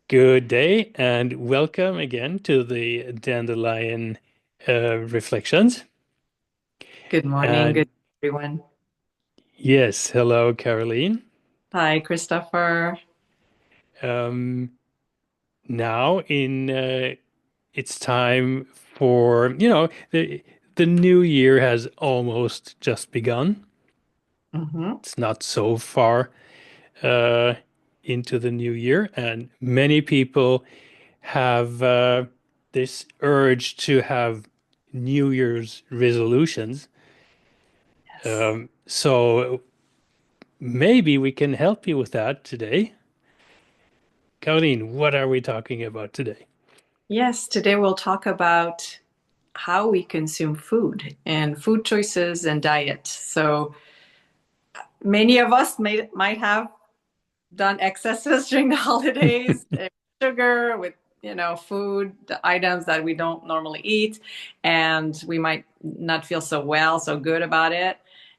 Good day and welcome again to the Dandelion Reflections. Good morning, good And everyone. yes, hello, Caroline. Hi, Christopher. Um, now it's time for, the new year has almost just begun. Hmm. It's not so far uh, into the new year, and many people have this urge to have New Year's resolutions. Yes. So maybe we can help you with that today. Colleen, what are we talking about today? Yes, today we'll talk about how we consume food and food choices and diet. So many of us might have done excesses during the holidays, sugar with food items that we don't normally eat, and we might not feel so good about it.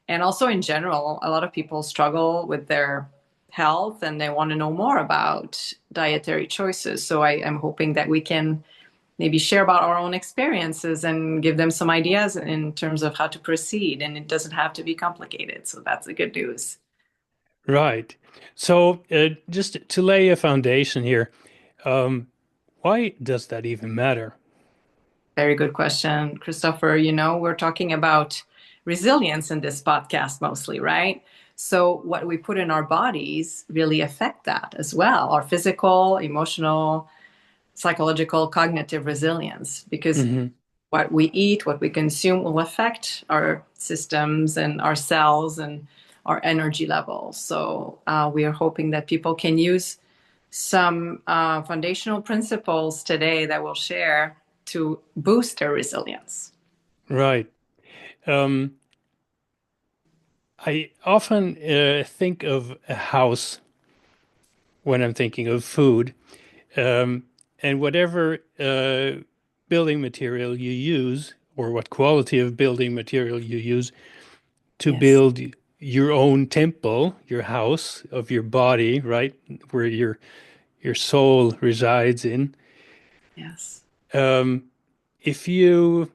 And also in general, a lot of people struggle with their health and they want to know more about dietary choices. So I am hoping that we can maybe share about our own experiences and give them some ideas in terms of how to proceed. And it doesn't have to be complicated. So that's the good news. Right. So just to lay a foundation here, um, why does that even matter? Very good question, Christopher. We're talking about resilience in this podcast mostly, right? So what we put in our bodies really affect that as well, our physical, emotional, psychological, cognitive resilience, because Hmm. what we eat, what we consume will affect our systems and our cells and our energy levels. So we are hoping that people can use some foundational principles today that we'll share to boost their resilience. Right. Um, I often think of a house when I'm thinking of food. Um, and whatever building material you use, or what quality of building material you use to Yes, build your own temple, your house of your body, right, where your soul resides in. yes, Um, if you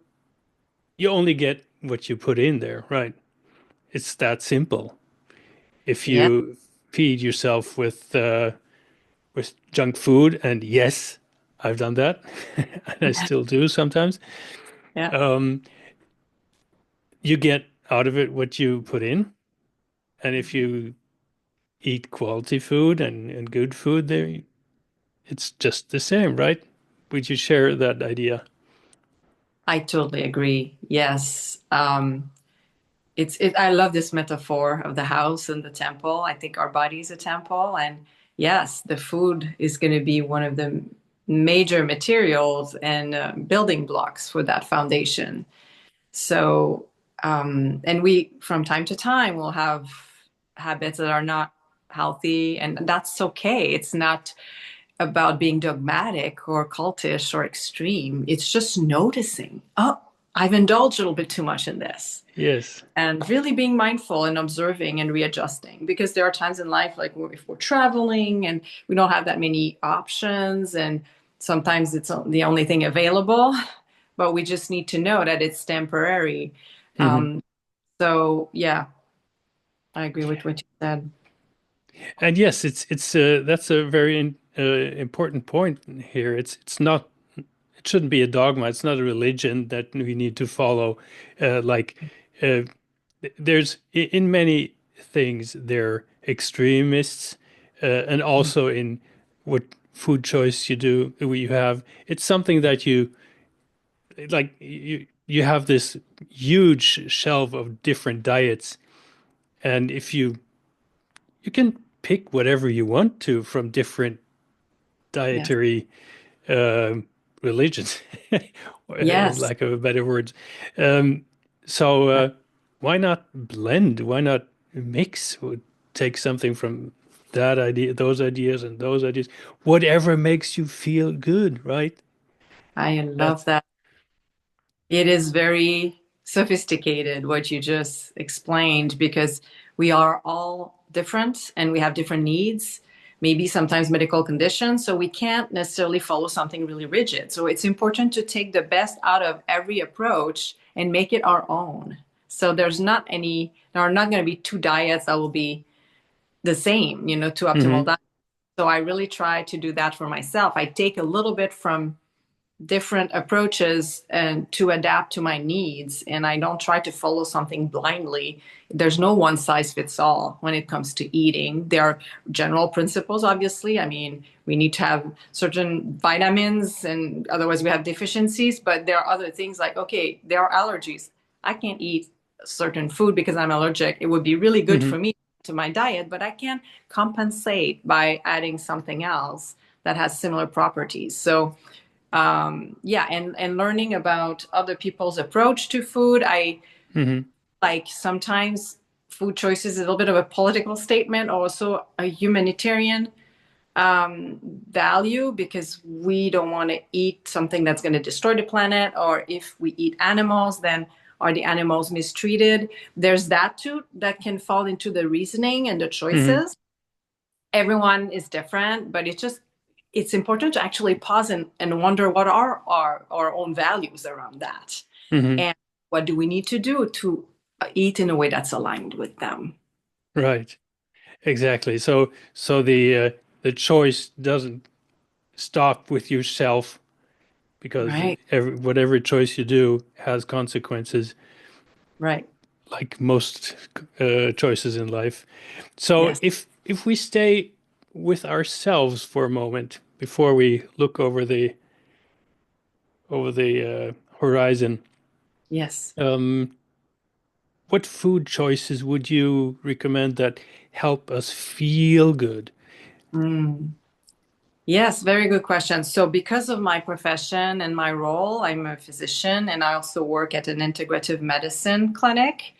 only get what you put in there, right? It's that simple. If yeah, you feed yourself with junk food, and yes, I've done that, and I still do sometimes. yeah, Um, you get out of it what you put in. And if mhm. you eat quality food and good food there, it's just the same, right? Would you share that idea? I totally agree. Yes, it's it. I love this metaphor of the house and the temple. I think our body is a temple, and yes, the food is going to be one of the major materials and building blocks for that foundation. So, and we, from time to time, will have habits that are not healthy, and that's okay. It's not about being dogmatic or cultish or extreme. It's just noticing, oh, I've indulged a little bit too much in this. Yes. And really being mindful and observing and readjusting because there are times in life, like if we're traveling and we don't have that many options, and sometimes it's the only thing available, but we just need to know that it's temporary. Hmm. Um, so yeah, I agree with what you said. And yes, it's that's a very important point here. It's not it shouldn't be a dogma. It's not a religion that we need to follow. Like uh, there's in many things there extremists, and also in what food choice you have. It's something that you have this huge shelf of different diets, and if you can pick whatever you want to from different Yes. dietary uh, religions, Yes. lack of a better words. Um, so why not blend? Why not mix? Take something from that idea, those ideas, and those ideas. Whatever makes you feel good, right? I love That's that. It is very sophisticated what you just explained because we are all different and we have different needs, maybe sometimes medical conditions. So we can't necessarily follow something really rigid. So it's important to take the best out of every approach and make it our own. So there are not going to be two diets that will be the same, two optimal Hmm. diets. So I really try to do that for myself. I take a little bit from different approaches and to adapt to my needs, and I don't try to follow something blindly. There's no one size fits all when it comes to eating. There are general principles, obviously. I mean, we need to have certain vitamins, and otherwise we have deficiencies. But there are other things like, okay, there are allergies. I can't eat certain food because I'm allergic. It would be really good Hmm. for me to my diet, but I can compensate by adding something else that has similar properties. So yeah, and learning about other people's approach to food. I Hmm. like sometimes food choices is a little bit of a political statement, also a humanitarian value, because we don't want to eat something that's going to destroy the planet, or if we eat animals, then are the animals mistreated? There's that too that can fall into the reasoning and the Hmm. choices. Everyone is different, but it's important to actually pause and wonder what are our own values around that, Hmm. and what do we need to do to eat in a way that's aligned with them. Right. Exactly. So the choice doesn't stop with yourself because Right, whatever choice you do has consequences, right. like most choices in life. So Yes. if we stay with ourselves for a moment before we look over the horizon, Yes. um, what food choices would you recommend that help us feel good? Mm. Yes, very good question. So, because of my profession and my role, I'm a physician and I also work at an integrative medicine clinic.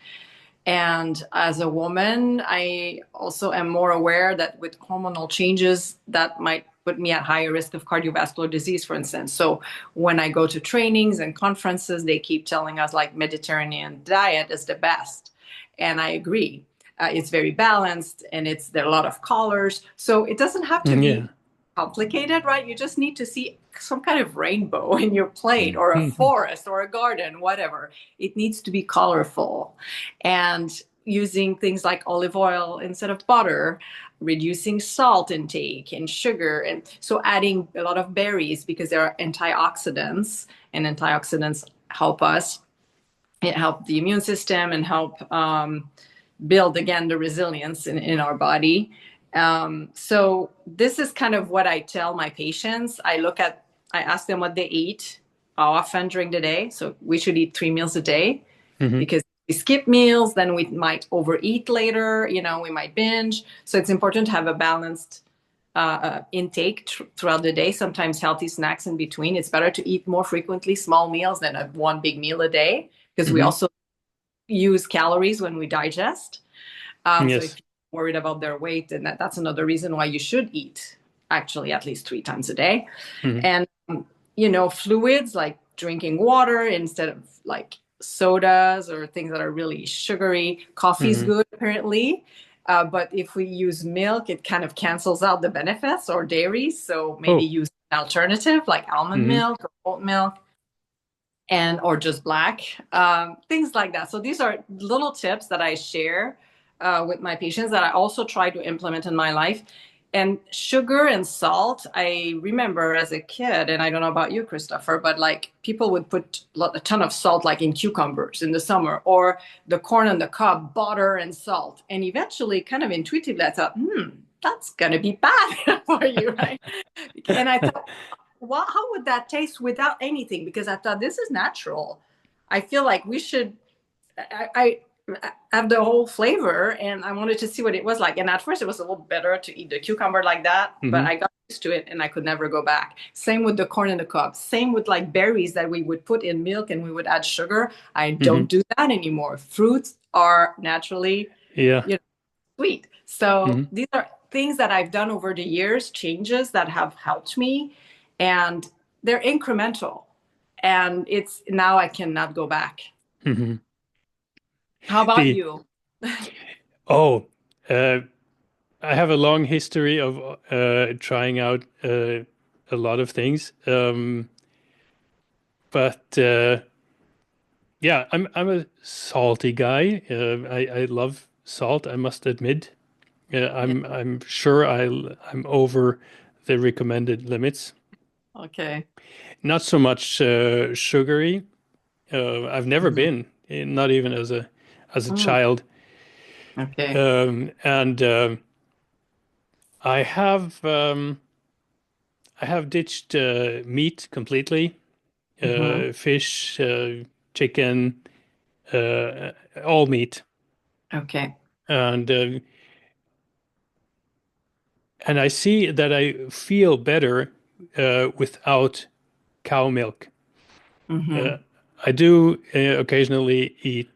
And as a woman, I also am more aware that with hormonal changes, that might put me at higher risk of cardiovascular disease, for instance. So when I go to trainings and conferences, they keep telling us like Mediterranean diet is the best. And I agree. It's very balanced and there are a lot of colors. So it doesn't have to Yeah. be complicated, right? You just need to see some kind of rainbow in your plate or a forest or a garden, whatever. It needs to be colorful. And using things like olive oil instead of butter, reducing salt intake and sugar. And so adding a lot of berries because there are antioxidants, and antioxidants help us. It help the immune system and help build again the resilience in our body. So this is kind of what I tell my patients. I ask them what they eat, how often during the day. So we should eat 3 meals a day, Hmm. because if we skip meals, then we might overeat later, we might binge. So it's important to have a balanced intake throughout the day, sometimes healthy snacks in between. It's better to eat more frequently small meals than one big meal a day, because we Hmm. also use calories when we digest. So if Yes. you're worried about their weight, then that's another reason why you should eat actually at least 3 times a day. Hmm. And, fluids like drinking water instead of like sodas or things that are really sugary. Coffee's Hmm. good, apparently. But if we use milk, it kind of cancels out the benefits, or dairy. So maybe Oh. use an alternative like almond Hmm. milk or oat milk, and or just black, things like that. So these are little tips that I share with my patients that I also try to implement in my life. And sugar and salt, I remember as a kid, and I don't know about you, Christopher, but like people would put a ton of salt like in cucumbers in the summer, or the corn on the cob, butter and salt. And eventually, kind of intuitively, I thought, that's gonna be bad for you, right? And I thought, well, how would that taste without anything? Because I thought this is natural. I feel like we should. I have the whole flavor, and I wanted to see what it was like. And at first, it was a little better to eat the cucumber like that, but Hmm. I got used to it, and I could never go back. Same with the corn in the cob. Same with like berries that we would put in milk, and we would add sugar. I Hmm. don't do that anymore. Fruits are naturally, Yeah. you know, sweet. So Hmm. these are things that I've done over the years, changes that have helped me, and they're incremental. And it's now I cannot go back. Hmm. How about The you? oh, uh, I have a long history of trying out a lot of things, but yeah, I'm a salty guy. I love salt, I must admit. Yeah. I'm sure I'm over the recommended limits. Okay. Not so much sugary. I've never Mhm. been, not even as a Mm, child. okay. And I have I have ditched meat completely. Hmm. Fish, chicken, uh, all meat, Okay. and I see that I feel better without cow milk. Uh, Hmm. I do occasionally eat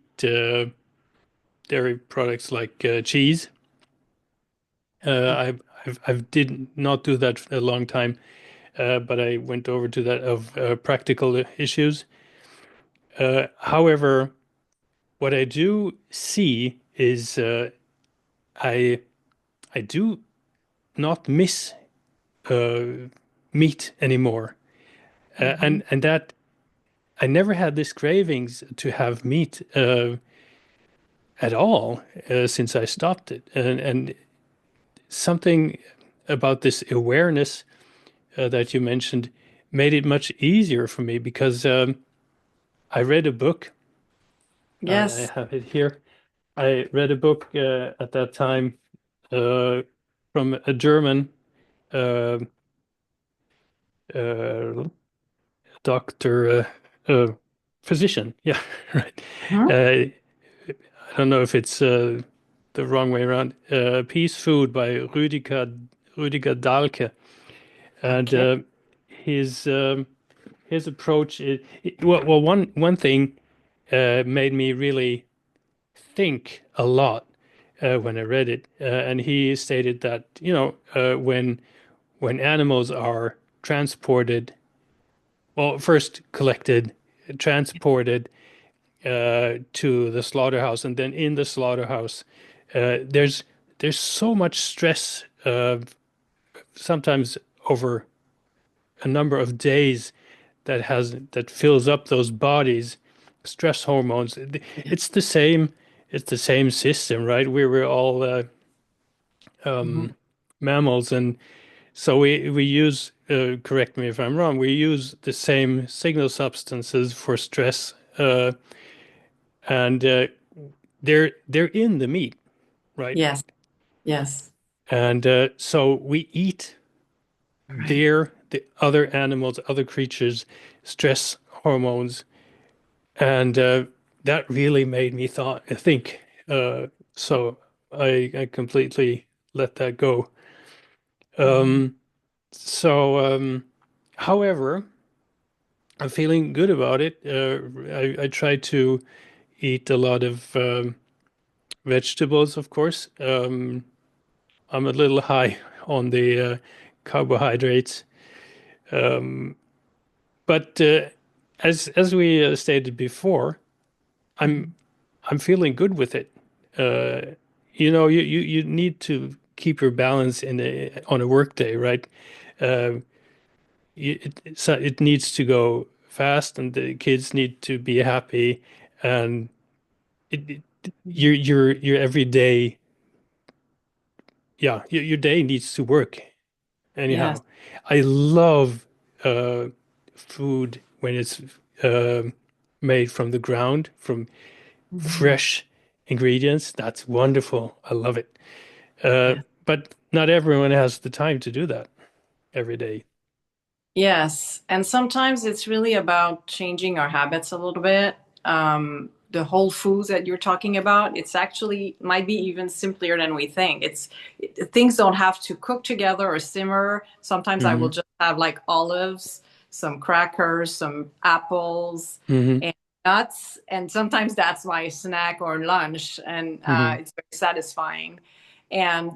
dairy products like cheese. I did not do that for a long time, but I went over to that of practical issues. However, what I do see is I I do not miss uh, meat anymore, Hmm. and that I never had this cravings to have meat at all since I stopped it, and something about this awareness that you mentioned made it much easier for me because I read a book. I Yes. have it here. I read a book at that time uh, from a German uh, uh, doctor, physician. Yeah, right. Hmm. I don't know if it's the wrong way around. Peace Food by Rüdiger Dahlke, and Okay. his his approach is well, one thing made me really think a lot when I read it, and he stated that when animals are transported, well, first collected, transported to the slaughterhouse, and then in the slaughterhouse, there's so much stress, sometimes over a number of days that fills up those bodies, stress hormones. Yeah. It's the same. It's the same system, right? We're all Hmm. mammals, and so we use. Correct me if I'm wrong. We use the same signal substances for stress, and they're in the meat, right? Yes. Yes. And so we eat Right. the other animals, other creatures, stress hormones, and that really made me think. So I completely let that go. Hmm. Um, so, however, I'm feeling good about it. I try to eat a lot of vegetables, of course. I'm a little high on the carbohydrates, but as we stated before, I'm Hmm. I'm feeling good with it. Uh, you need to keep your balance on a work day, right? Uh, so it needs to go fast, and the kids need to be happy, and your everyday, yeah, your day needs to work Yes. anyhow. I love uh, food when it's um made from the ground, from Hmm. fresh ingredients. That's wonderful. I love it. Uh, Yes. but not everyone has the time to do that every day. Yes, and sometimes it's really about changing our habits a little bit. The whole foods that you're talking about, it's actually might be even simpler than we think. Things don't have to cook together or simmer. Sometimes I will Hmm. just have like olives, some crackers, some apples, Hmm. and nuts, and sometimes that's my snack or lunch, and Hmm. it's very satisfying. And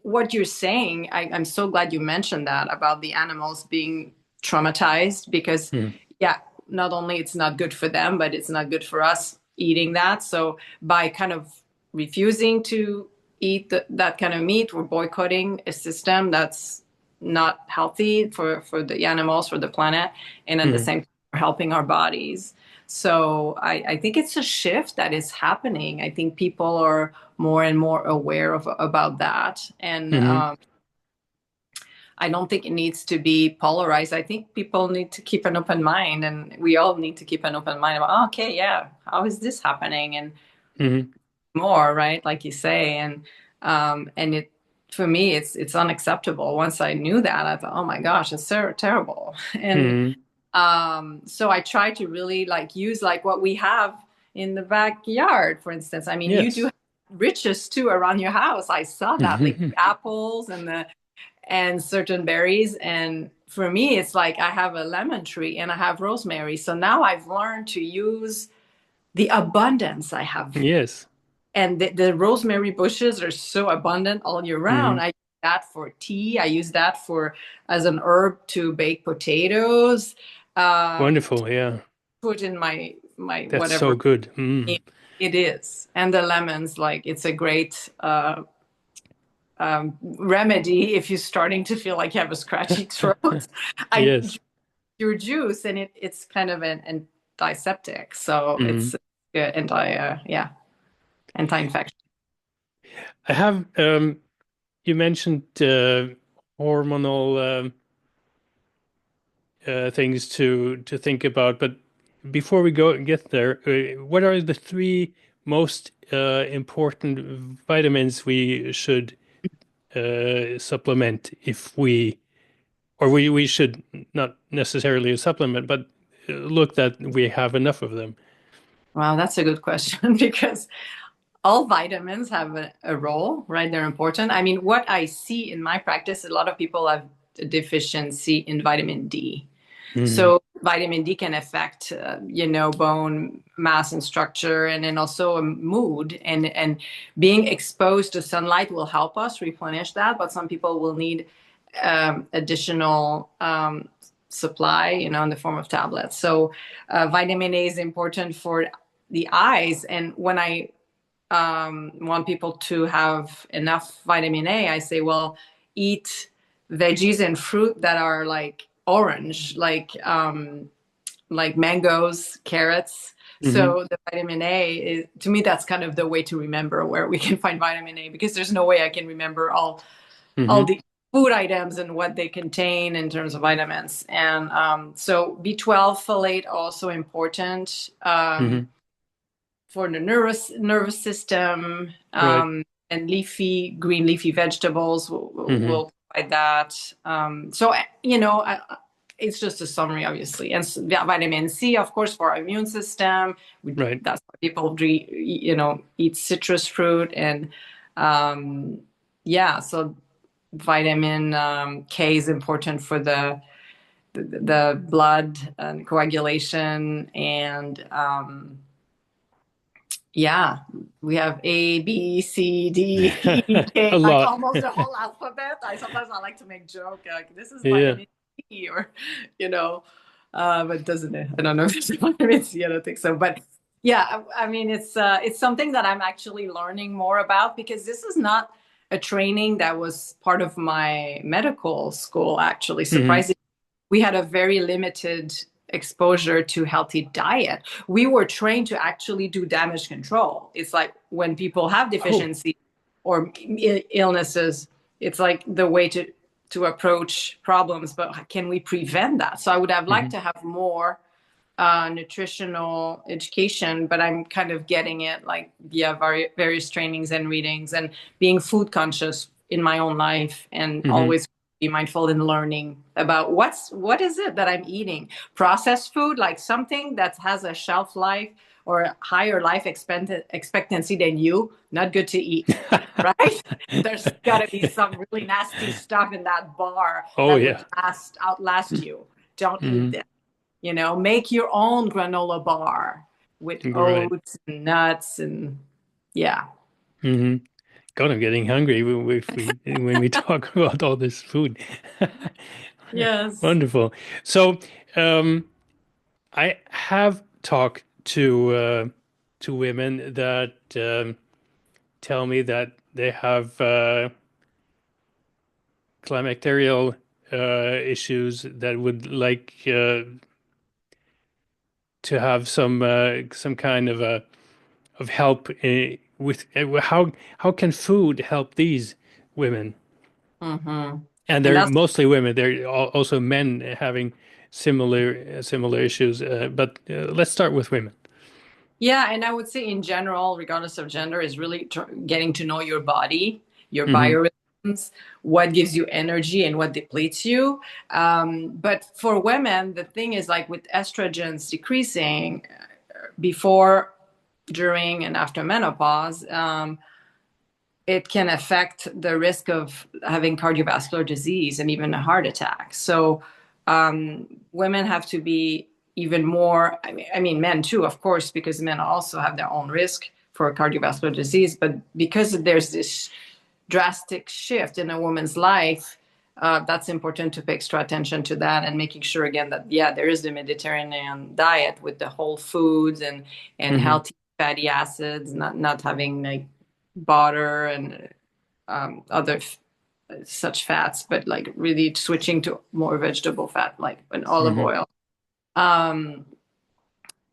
what you're saying, I'm so glad you mentioned that about the animals being traumatized because, Hmm. yeah, not only it's not good for them, but it's not good for us eating that. So by kind of refusing to eat that kind of meat. We're boycotting a system that's not healthy for the animals, for the planet, and at the Hmm. same time, we're helping our bodies. So I think it's a shift that is happening. I think people are more and more aware of about that, and Hmm. I don't think it needs to be polarized. I think people need to keep an open mind, and we all need to keep an open mind about, oh, okay, yeah, how is this happening? And Hmm. more, right? Like you say, and it for me, it's unacceptable. Once I knew that, I thought, oh my gosh, it's so terrible. And Hmm. so I try to really like use like what we have in the backyard, for instance. I mean, you do Yes. have riches too around your house. I saw that, like Hmm. apples and certain berries. And for me, it's like I have a lemon tree and I have rosemary. So now I've learned to use the abundance I have. Yes. And the rosemary bushes are so abundant all year round. Hmm. I use that for tea. I use that for as an herb to bake potatoes. Wonderful. Yeah. Put in my That's so whatever good. Mm. it is. And the lemons, like it's a great remedy if you're starting to feel like you have a scratchy throat. I Yes. your juice, and it's kind of an antiseptic, so Hmm. it's good yeah, anti-infection. I have, you mentioned hormonal things to think about, but before we go and get there, what are the three most important vitamins we should supplement if we, or we should not necessarily supplement, but look that we have enough of them? Wow, that's a good question because all vitamins have a role, right? They're important. I mean, what I see in my practice, a lot of people have a deficiency in vitamin D. Hmm. So vitamin D can affect, bone mass and structure, and then also mood. And being exposed to sunlight will help us replenish that. But some people will need additional supply, in the form of tablets. So vitamin A is important for the eyes. And when I want people to have enough vitamin A, I say, well, eat veggies and fruit that are like orange, like mangoes, carrots. Hmm. So the vitamin A is, to me, that's kind of the way to remember where we can find vitamin A, because there's no way I can remember all Hmm. the food items and what they contain in terms of vitamins. And so B12, folate, also important. Hmm. For the nervous system, Right. and green leafy vegetables Hmm. will provide that. So, it's just a summary, obviously. And vitamin C, of course, for our immune system. Right. That's why people, eat citrus fruit. And yeah, so vitamin K is important for the blood and coagulation. And yeah, we have A, B, C, D, E, A K, like lot. almost the whole alphabet. I like to make joke like this is Yeah. vitamin C, or you know, but doesn't it? I don't know if it's vitamin C. I don't think so. But yeah, I mean, it's something that I'm actually learning more about, because this is not a training that was part of my medical school. Actually, Hmm. surprisingly, we had a very limited exposure to healthy diet. We were trained to actually do damage control. It's like when people have Oh. deficiency or illnesses, it's like the way to approach problems. But can we prevent that? So I would have liked Hmm. to have more nutritional education, but I'm kind of getting it like via various trainings and readings, and being food conscious in my own life, and Hmm. always be mindful in learning about what is it that I'm eating. Processed food, like something that has a shelf life or a higher life expectancy than you, not good to eat, right? There's got to be some really nasty stuff in that bar Oh that would yeah. outlast you. Don't eat Hmm. this. Make your own granola bar with Right. oats and nuts, and yeah. Hmm. God, I'm getting hungry when we talk about all this food. Yes. Wonderful. So, um, I have talked to women that tell me that they have climacterial issues that would like to have some kind of a of help with how can food help these women? Mm-hmm. And And they're that's mostly women. They're also men having similar issues. But let's start with women. Yeah, and I would say in general, regardless of gender, is really getting to know your body, your Hmm. biorhythms, what gives you energy and what depletes you. But for women, the thing is like with estrogens decreasing before, during, and after menopause, it can affect the risk of having cardiovascular disease and even a heart attack. So women have to be even more, I mean, men too, of course, because men also have their own risk for cardiovascular disease. But because there's this drastic shift in a woman's life, that's important to pay extra attention to that and making sure again that, yeah, there is the Mediterranean diet with the whole foods and Hmm. healthy fatty acids, not having like butter and other such fats, but like really switching to more vegetable fat, like an olive Hmm. oil. Um,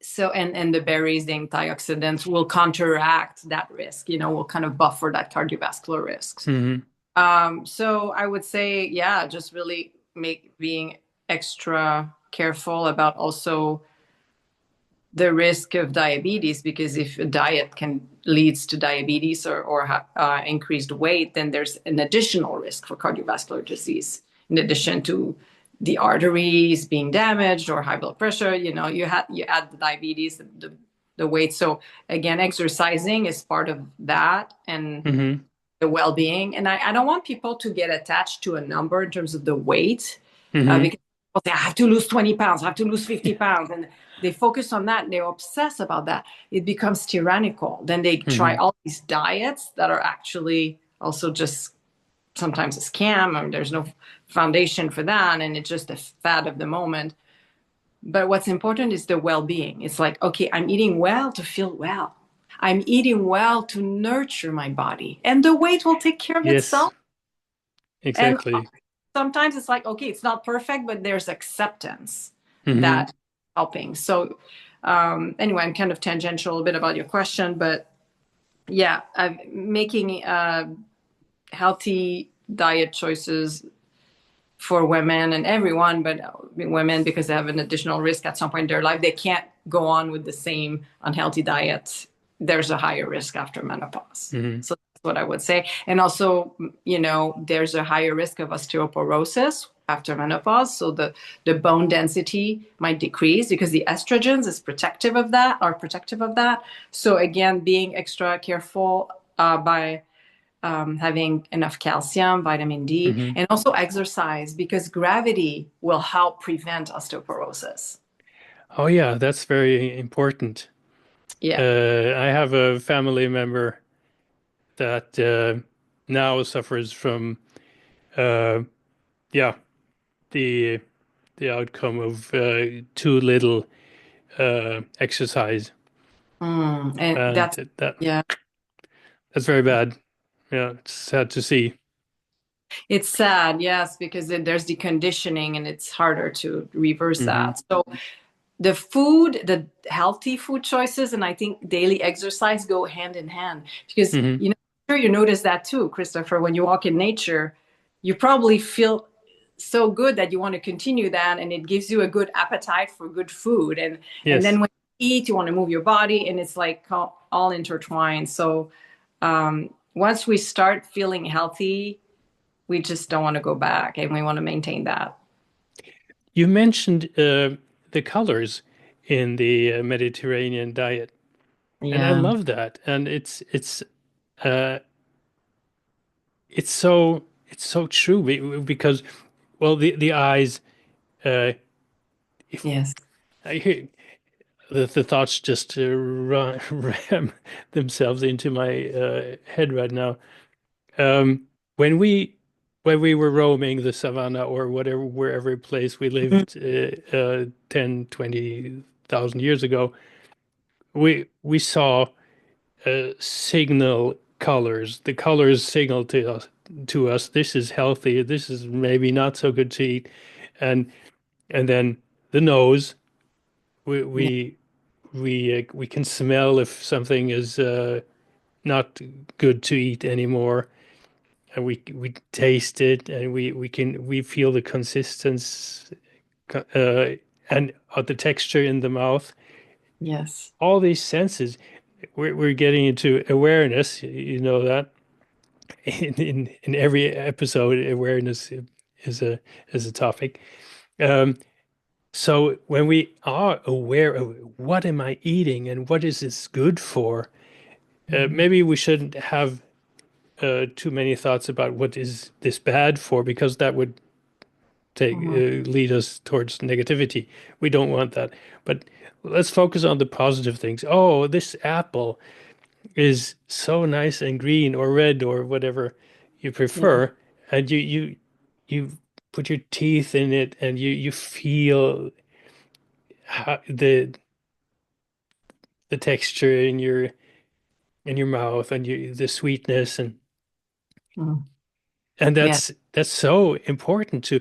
so and the berries, the antioxidants will counteract that risk. Will kind of buffer that cardiovascular risks. Hmm. So I would say, yeah, just really being extra careful about also the risk of diabetes, because if a diet can leads to diabetes or increased weight, then there's an additional risk for cardiovascular disease in addition to the arteries being damaged or high blood pressure. You add the diabetes, the weight. So again, exercising is part of that, and Hmm. the well-being. And I don't want people to get attached to a number in terms of the weight, Hmm. because people say, I have to lose 20 pounds, I have to lose 50 pounds. And they focus on that and they're obsessed about that. It becomes tyrannical. Then they try Hmm. all these diets that are actually also just sometimes a scam, or there's no foundation for that. And it's just a fad of the moment. But what's important is the well-being. It's like, okay, I'm eating well to feel well. I'm eating well to nurture my body, and the weight will take care of Yes, itself. And exactly. sometimes it's like, okay, it's not perfect, but there's acceptance Hmm. that helping. So anyway, I'm kind of tangential a bit about your question, but yeah, making healthy diet choices for women and everyone, but women, because they have an additional risk at some point in their life, they can't go on with the same unhealthy diet. There's a higher risk after menopause. Hmm. So that's what I would say. And also, there's a higher risk of osteoporosis after menopause. So the bone density might decrease because the estrogens is protective of that, are protective of that. So again, being extra careful by having enough calcium, vitamin D, Hmm. and also exercise, because gravity will help prevent osteoporosis. Oh yeah, that's very important. Yeah. I have a family member that now suffers from uh, yeah, the the outcome of too little exercise, And and yeah, that's very bad. Yeah, it's sad to see. it's sad, yes, because there's the conditioning and it's harder to reverse Hmm. that. So the food, the healthy food choices, and I think daily exercise go hand in hand, because Hmm. I'm sure you notice that too, Christopher. When you walk in nature, you probably feel so good that you want to continue that, and it gives you a good appetite for good food. And Yes. then when you eat, you want to move your body, and it's like all intertwined. So once we start feeling healthy, we just don't want to go back, and we want to maintain that. You mentioned the colors in the Mediterranean diet, and I Yeah. love that. And uh, it's so true because well the eyes if Yes. I hear the thoughts just ram themselves into my head right now. Um, when we were roaming the savannah or whatever wherever place we lived 10, 20,000 years ago, we saw signal colors. The colors signal to us this is healthy, this is maybe not so good to eat, and then the nose. We Yeah. we we can smell if something is not good to eat anymore, and we taste it, and we feel the consistency uh, and the texture in the mouth. Yes. All these senses, we're getting into awareness. You know that in every episode, awareness is a topic. Um, so when we are aware of what am I eating and what is this good for, Mhm. maybe we shouldn't have too many thoughts about what is this bad for, because that would Mhm. lead us towards negativity. We don't want that. But let's focus on the positive things. Oh, this apple is so nice and green or red or whatever you Yeah. prefer, and you put your teeth in it, and you feel how, the texture in your mouth, and the sweetness, Mhm. and Yeah. that's so important to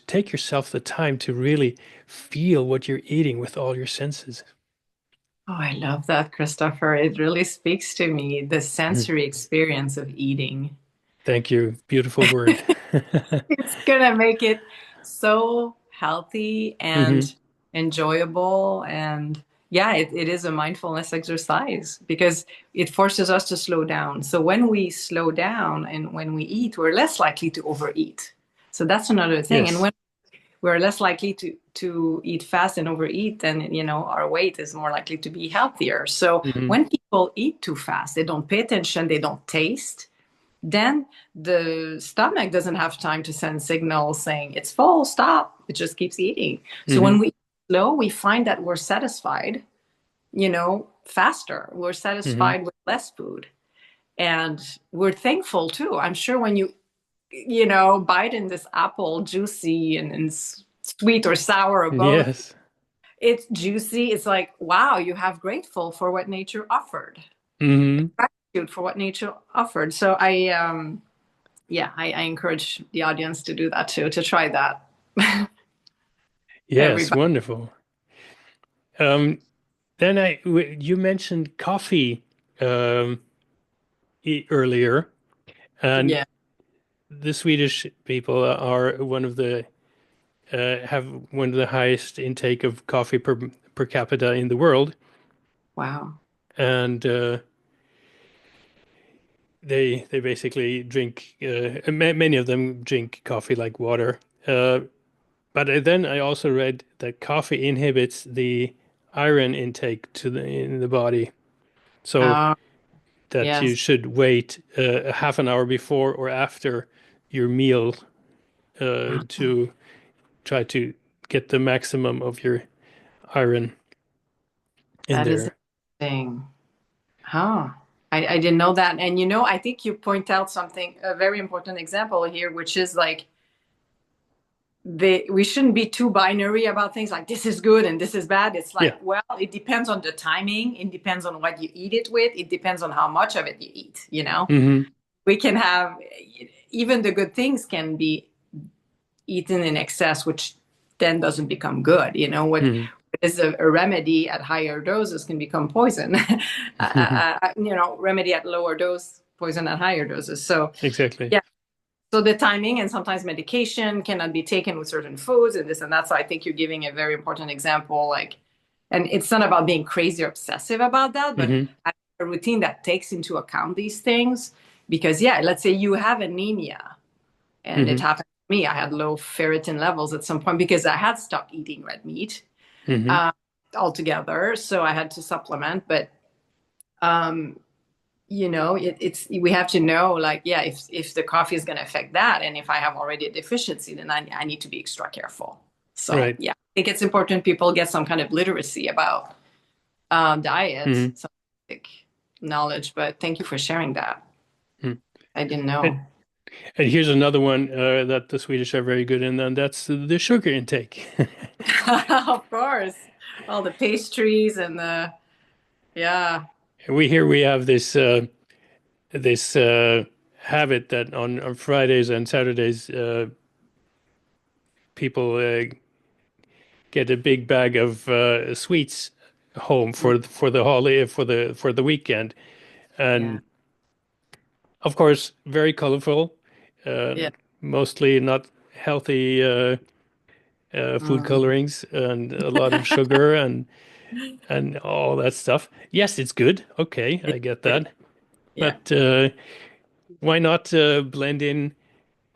take yourself the time to really feel what you're eating with all your senses. Oh, I love that, Christopher. It really speaks to me, the Mhm. sensory experience of eating. Thank you. Beautiful word. It's gonna make it so healthy Hmm. and enjoyable. And yeah, it is a mindfulness exercise because it forces us to slow down. So when we slow down and when we eat, we're less likely to overeat. So that's another thing. And Yes. when we're less likely to eat fast and overeat, then our weight is more likely to be healthier. So Hmm. when people eat too fast, they don't pay attention, they don't taste, then the stomach doesn't have time to send signals saying it's full, stop. It just keeps eating. So Hmm. when we eat slow, we find that we're satisfied, faster. We're Hmm. satisfied with less food. And we're thankful too. I'm sure when you bite in this apple, juicy and sweet or sour or both, Yes. it's juicy. It's like, wow, you have grateful for what nature offered, Hmm. gratitude for what nature offered. So yeah, I encourage the audience to do that too, to try that. Yes. Everybody. Wonderful. Um, then you mentioned coffee um, earlier, and Yeah. the Swedish people are one of the have one of the highest intake of coffee per capita in the world, Wow. and they basically drink. Many of them drink coffee like water. But then I also read that coffee inhibits the iron intake in the body, so Uh, that you yes, should wait a half an hour before or after your meal to try to get the maximum of your iron in that is there. interesting. Huh. I didn't know that. And I think you point out something, a very important example here, which is like we shouldn't be too binary about things like this is good and this is bad. It's like, Yeah. well, it depends on the timing, it depends on what you eat it with, it depends on how much of it you eat. Hmm. We can have even the good things can be eaten in excess, which then doesn't become good. What Hmm. is a remedy at higher doses can become poison. Remedy at lower dose, poison at higher doses. So Exactly. yeah. So the timing and sometimes medication cannot be taken with certain foods and this and that. So I think you're giving a very important example. Like, and it's not about being crazy or obsessive about that, but Hmm. a routine that takes into account these things. Because yeah, let's say you have anemia, and it Hmm. happened to me. I had low ferritin levels at some point because I had stopped eating red meat Hmm. uh, altogether. So I had to supplement. But um, it's we have to know, like, yeah, if the coffee is going to affect that, and if I have already a deficiency, then I need to be extra careful. So Right. yeah, I think it's important people get some kind of literacy about diet, Hmm. some basic knowledge. But thank you for sharing that. I didn't know. And, and here's another one that the Swedish are very good in, and that's the sugar intake. Of course, all the pastries and the yeah. We have this this habit that on Fridays and Saturdays, people get a big bag of sweets home for the holiday for the weekend, Yeah. and of course, very colorful, uh, Yeah. mostly not healthy food Mm. colorings and a lot of sugar and all that stuff. Yes, it's good. Okay, I get It is. that. Yeah. But why not blend in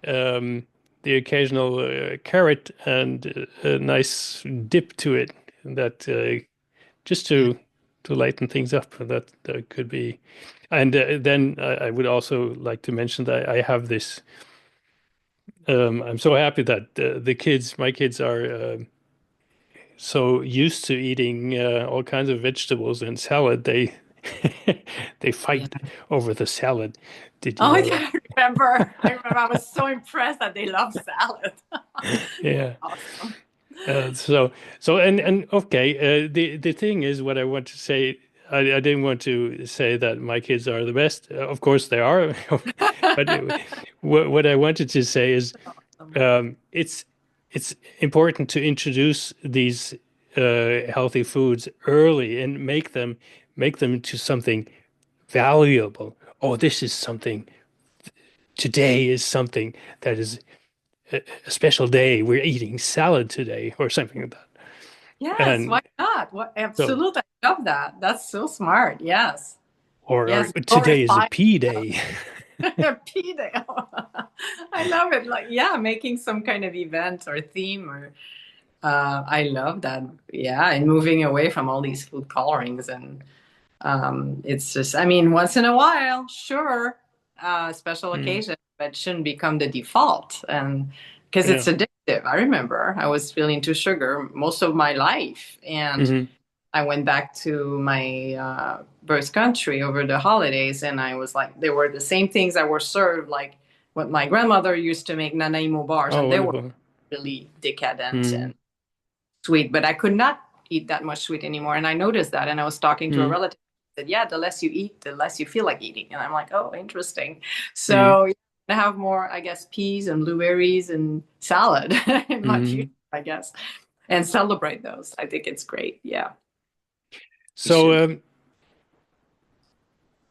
the occasional carrot and a nice dip to it that just Yeah. to lighten things up. That could be. And then I would also like to mention that I have this. I'm so happy that my kids are so used to eating all kinds of vegetables and salad. They they Yeah. fight over the salad. Did you Oh, know yeah, that? I remember. I remember. I was so impressed that they love salad. Yeah. Awesome. So and okay. The thing is, what I want to say. I didn't want to say that my kids are the best. Of course they are, but what I wanted to say is Awesome. it's important to introduce these healthy foods early and make them to something valuable. Oh, this is something. Today is something that is a special day. We're eating salad today, or something like that. Yes, why And not? What, so, absolutely. I love that. That's so smart. Yes. or Yes. today is a Glorify pea day. P Day. I love it. Like, yeah, making some kind of event or theme or I love that. Yeah, and moving away from all these food colorings and it's just, I mean, once in a while, sure, special Mm, occasion, but shouldn't become the default. And because it's yeah. addictive. I remember I was really into sugar most of my life. And Hmm. I went back to my birth country over the holidays, and I was like, they were the same things that were served, like what my grandmother used to make Nanaimo bars, Oh, and they were wonderful. really decadent Mm, and sweet, but I could not eat that much sweet anymore. And I noticed that. And I was talking to a mm, relative who said, yeah, the less you eat, the less you feel like eating. And I'm like, oh, interesting. mm, So yeah, I have more, I guess, peas and blueberries and salad in my future, mm. I guess, and celebrate those. I think it's great. Yeah, we So, should.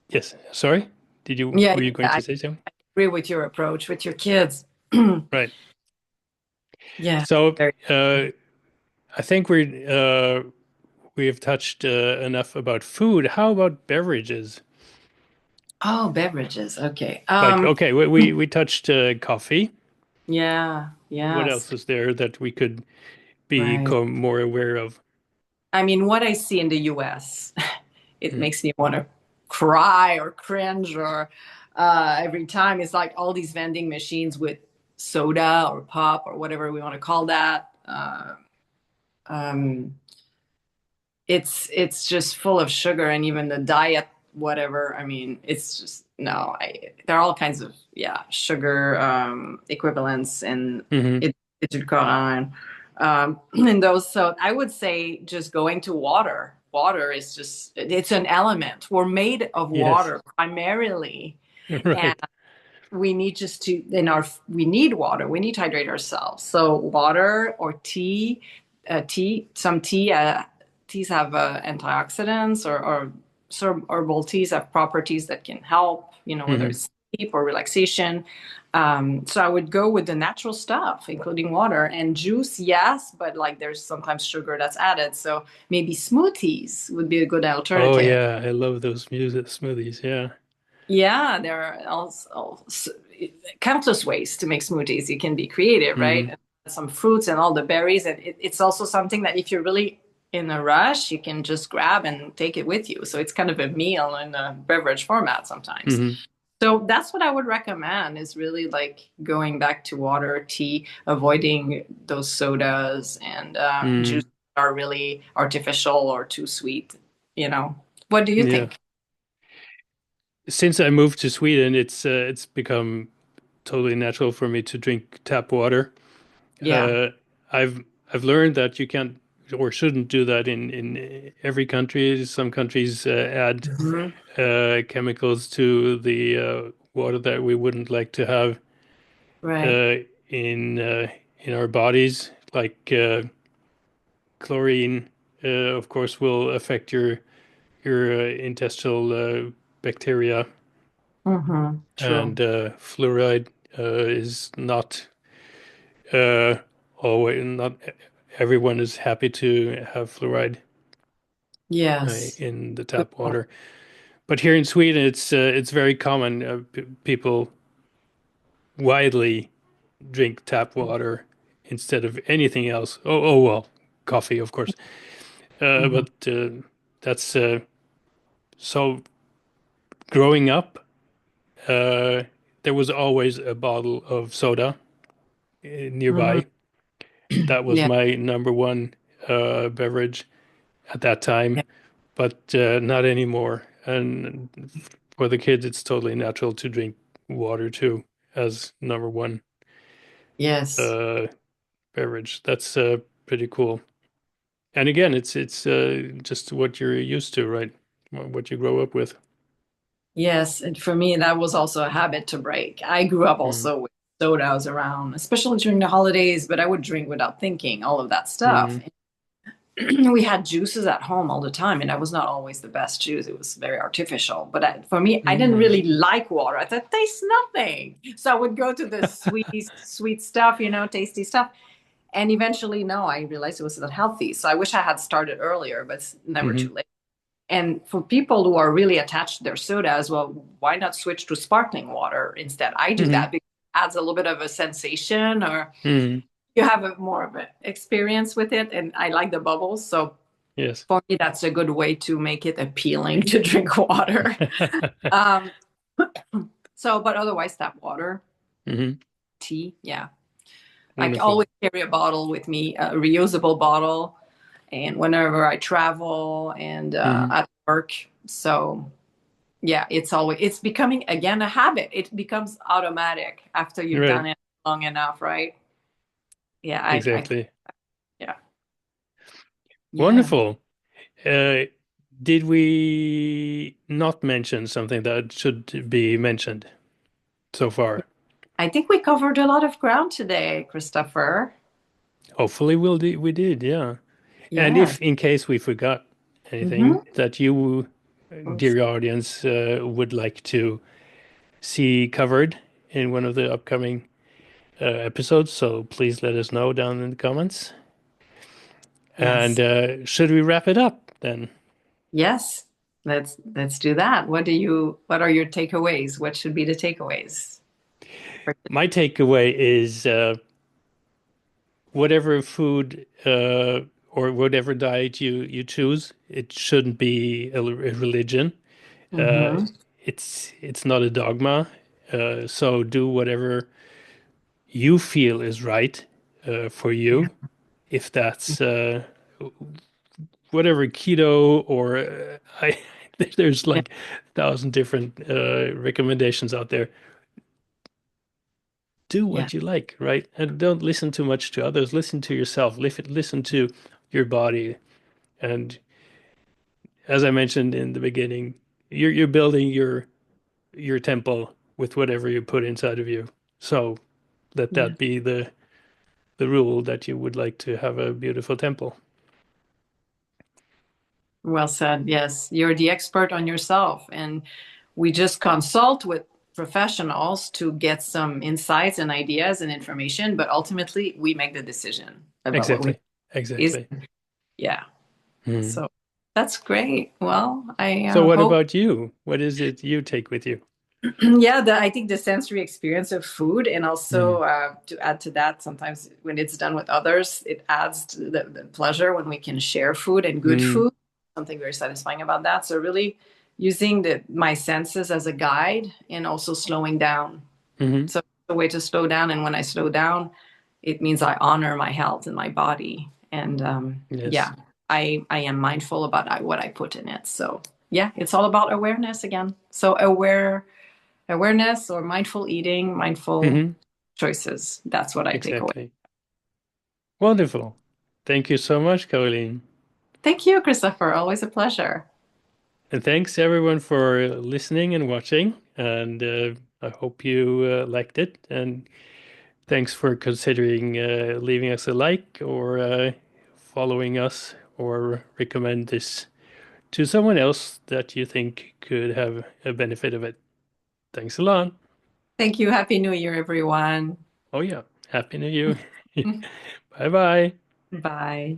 yes, sorry. Yeah, Were you going yeah, I to say something? agree with your approach with your kids. Right. Yeah, So, very. uh, I think we have touched enough about food. How about beverages? Oh, beverages. Okay. Like, okay, we touched coffee. Yeah, What yes, else is there that we could right. become more aware of? I mean, what I see in the US, it Mm, makes me want to cry or cringe or every time it's like all these vending machines with soda or pop or whatever we want to call that. Um, it's just full of sugar and even the diet whatever. I mean, it's just no. There are all kinds of yeah sugar equivalents and hmm. it should go on in those. So I would say just going to water. Water is just it's an element. We're made of Yes. water primarily, and Right. we need just to in our we need water. We need to hydrate ourselves. So water or tea, some teas have antioxidants or some herbal teas have properties that can help. You know whether Hmm. it's sleep or relaxation. So I would go with the natural stuff, including water and juice, yes, but like there's sometimes sugar that's added. So maybe smoothies would be a good Oh alternative. yeah, I love those music smoothies. Yeah. Yeah, there are also countless ways to make smoothies. You can be creative, right? Hmm. And some fruits and all the berries. And it's also something that if you're really in a rush, you can just grab and take it with you. So it's kind of a meal in a beverage format sometimes. Hmm. So that's what I would recommend is really like going back to water, tea, avoiding those sodas and juice Hmm. that are really artificial or too sweet, you know. What do you Yeah. think? Since I moved to Sweden, it's become totally natural for me to drink tap water. Yeah. Uh, I've I've learned that you can't or shouldn't do that in every country. Some countries add Mhm. chemicals to the water that we wouldn't like to have Right. uh, in our bodies, like chlorine. Of course, will affect your intestinal bacteria, True. and fluoride is not always not everyone is happy to have fluoride Yes. in the Good tap point. water. But here in Sweden, it's very common. People widely drink tap water instead of anything else. Oh well, coffee, of course. Mhm. But that's so. Growing up, uh, there was always a bottle of soda Mhm. nearby. That was Yeah. my number one beverage at that time, Yeah. but not anymore. And for the kids, it's totally natural to drink water too as number one Yes. uh, beverage. That's pretty cool. And again, it's just what you're used to, right? What you grow up with. Yes. And for me, that was also a habit to break. I grew up Mm. also with sodas around, especially during the holidays, but I would drink without thinking, all of that stuff. Mm. We had juices at home all the time, and that was not always the best juice. It was very artificial. But for me, I didn't Mm. really like water. I thought tastes nothing, so I would go to the sweet stuff, tasty stuff. And eventually, no, I realized it was not healthy. So I wish I had started earlier, but it's never Mm-hmm. too late. And for people who are really attached to their soda as well, why not switch to sparkling water instead? I do Mm-hmm. that because it adds a little bit of a sensation, or Mm. you have a more of an experience with it. And I like the bubbles. So Yes. for me, that's a good way to make it appealing to drink water. Um, but otherwise, tap water, Hmm. tea, yeah. I Wonderful. always carry a bottle with me, a reusable bottle, and whenever I travel and Hmm. at work. So yeah, it's becoming again a habit. It becomes automatic after you've Right. done it long enough, right? Yeah, Exactly. yeah, yeah. Wonderful. Uh, did we not mention something that should be mentioned so far? I think we covered a lot of ground today, Christopher. Hopefully we did, yeah. And Yes. if in case we forgot Mm-hmm. anything that you, dear audience, would like to see covered in one of the upcoming episodes, so please let us know down in the comments. And Yes. should we wrap it up then? Yes. Let's do that. What are your takeaways? What should be the takeaways? My takeaway is whatever food or whatever diet you choose, it shouldn't be a religion. Uh, Mm-hmm. it's not a dogma. So do whatever you feel is right for Yeah. you. If that's whatever keto or I, there's Yeah. like 1,000 different recommendations out there. Do Yeah. what you like, right? And don't listen too much to others. Listen to yourself. Listen to your body. And as I mentioned in the beginning, you're building your temple with whatever you put inside of you. So let Yeah. that be the rule that you would like to have a beautiful temple. Well said. Yes. You're the expert on yourself. And we just consult with professionals to get some insights and ideas and information, but ultimately we make the decision about what we Exactly. is. Exactly. Yeah. Hmm. So that's great. Well, I So what hope. about you? What is it you take with you? Yeah, I think the sensory experience of food, and Hmm. also to add to that, sometimes when it's done with others, it adds to the pleasure when we can share food and good Hmm. food. Something very satisfying about that. So really using my senses as a guide and also slowing down. Hmm. So the way to slow down, and when I slow down, it means I honor my health and my body, and Yes. yeah, I am mindful about what I put in it. So yeah, it's all about awareness again. So awareness or mindful eating, mindful Hmm. choices. That's what I take away. Exactly. Wonderful. Thank you so much, Caroline. Thank you, Christopher. Always a pleasure. And thanks everyone for listening and watching. And I hope you liked it. And thanks for considering leaving us a like or following us or recommend this to someone else that you think could have a benefit of it. Thanks a lot. Thank you. Happy New Year, everyone. Oh, yeah. Happy New Year. Bye bye. Bye.